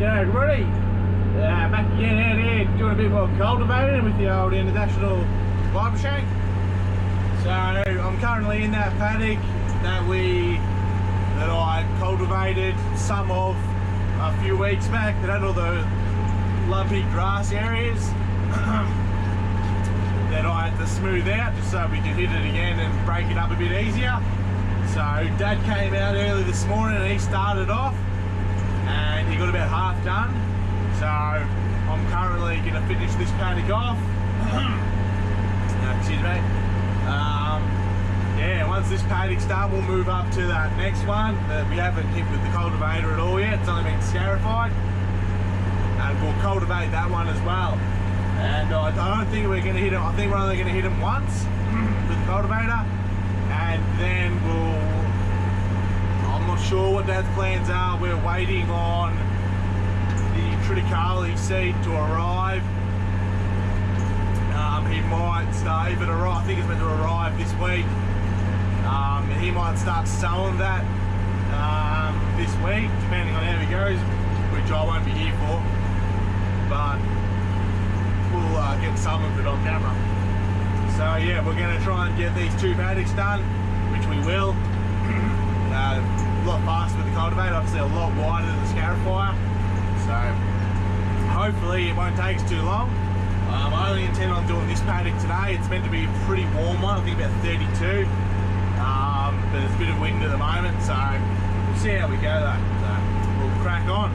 G'day everybody, back again out here doing a bit more cultivating with the old International Vibrashank. So I'm currently in that paddock that I cultivated some of a few weeks back that had all the lumpy grass areas that I had to smooth out just so we could hit it again and break it up a bit easier. So Dad came out early this morning and he started off and he got about half done. So I'm currently going to finish this paddock off. Excuse me. Yeah, once this paddock's done, we'll move up to that next one that we haven't hit with the cultivator at all yet. It's only been scarified, and we'll cultivate that one as well. And I don't think we're going to hit him. I think we're only going to hit him once with the cultivator, and then I'm not sure what Dad's plans are. We're waiting on the triticale seed to arrive. He might start, if it arrives, I think it's meant to arrive this week. He might start sowing that this week, depending on how he goes, which I won't be here for. But we'll get some of it on camera. So yeah, we're going to try and get these two paddocks done, which we will. A lot faster with the cultivator, obviously a lot wider than the scarifier. So hopefully it won't take us too long. I only intend on doing this paddock today. It's meant to be a pretty warm one, I think about 32. But there's a bit of wind at the moment, so we'll see how we go though. So we'll crack on.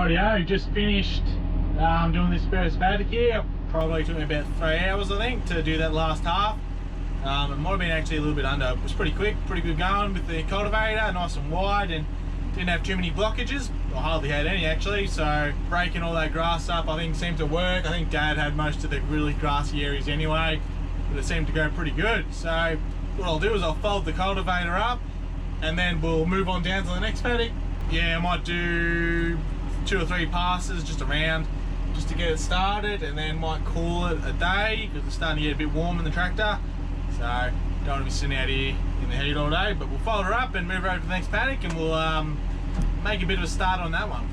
Rightio, just finished doing this first paddock here. Probably took me about 3 hours, I think, to do that last half. It might have been actually a little bit under. It was pretty quick, pretty good going with the cultivator, nice and wide, and didn't have too many blockages. I hardly had any actually, so breaking all that grass up I think seemed to work. I think Dad had most of the really grassy areas anyway, but it seemed to go pretty good. So what I'll do is I'll fold the cultivator up and then we'll move on down to the next paddock. Yeah, I might do 2 or 3 passes just around, just to get it started, and then might call it a day because it's starting to get a bit warm in the tractor. So don't want to be sitting out here in the heat all day, but we'll fold her up and move her over to the next paddock, and we'll make a bit of a start on that one.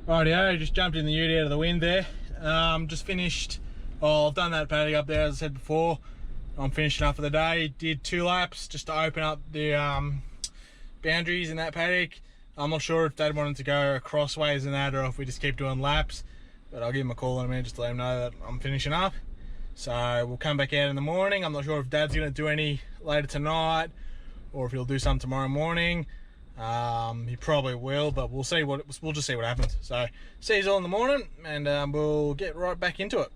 Rightio, just jumped in the ute out of the wind there. Just finished, I've done that paddock up there as I said before. I'm finishing up for the day. Did 2 laps just to open up the boundaries in that paddock. I'm not sure if Dad wanted to go crossways in that or if we just keep doing laps, but I'll give him a call in a minute just to let him know that I'm finishing up. So we'll come back out in the morning. I'm not sure if Dad's gonna do any later tonight or if he'll do some tomorrow morning. He probably will, but we'll just see what happens. So see you all in the morning, and we'll get right back into it.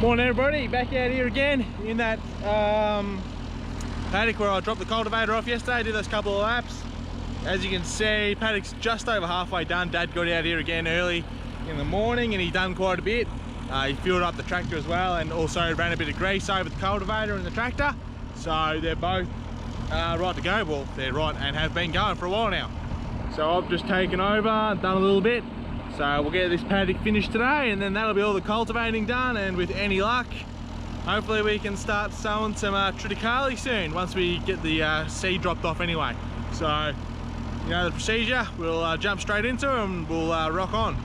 Morning everybody, back out here again in that paddock where I dropped the cultivator off yesterday. Did those couple of laps. As you can see, paddock's just over halfway done. Dad got out here again early in the morning and he done quite a bit. He filled up the tractor as well and also ran a bit of grease over the cultivator and the tractor. So they're both right to go. Well, they're right and have been going for a while now. So I've just taken over and done a little bit. So we'll get this paddock finished today and then that'll be all the cultivating done, and with any luck, hopefully we can start sowing some triticale soon once we get the seed dropped off anyway. So, you know the procedure, we'll jump straight into it and we'll rock on.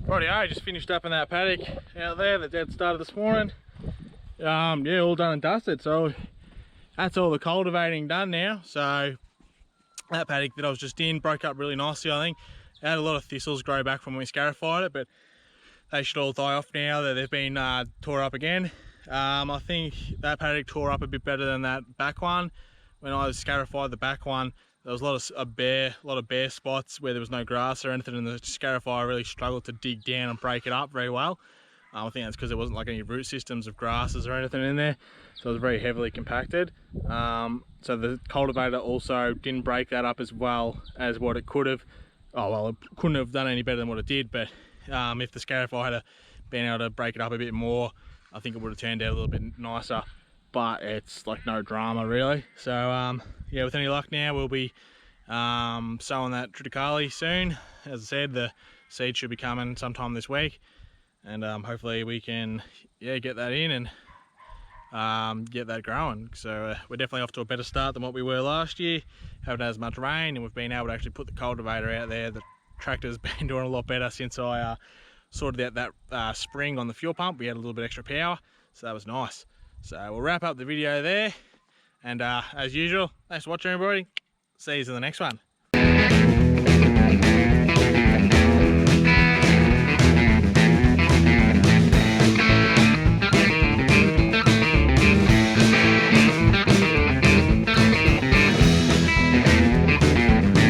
Rightio, just finished up in that paddock out there that Dad started this morning. Yeah, all done and dusted. So that's all the cultivating done now. So that paddock that I was just in broke up really nicely, I think. It had a lot of thistles grow back from when we scarified it, but they should all die off now that they've been tore up again. I think that paddock tore up a bit better than that back one. When I scarified the back one, there was a lot of bare spots where there was no grass or anything, and the scarifier really struggled to dig down and break it up very well. I think that's because there wasn't like any root systems of grasses or anything in there, so it was very heavily compacted. So the cultivator also didn't break that up as well as what it could have. Oh well, it couldn't have done any better than what it did, but if the scarifier had been able to break it up a bit more, I think it would have turned out a little bit nicer. But it's like no drama really. So yeah, with any luck now, we'll be sowing that triticale soon. As I said, the seed should be coming sometime this week, and hopefully we can get that in and get that growing. So we're definitely off to a better start than what we were last year. Haven't had as much rain, and we've been able to actually put the cultivator out there. The tractor's been doing a lot better since I sorted out that spring on the fuel pump. We had a little bit extra power, so that was nice. So we'll wrap up the video there, and as usual, thanks for watching everybody. See you in the next one.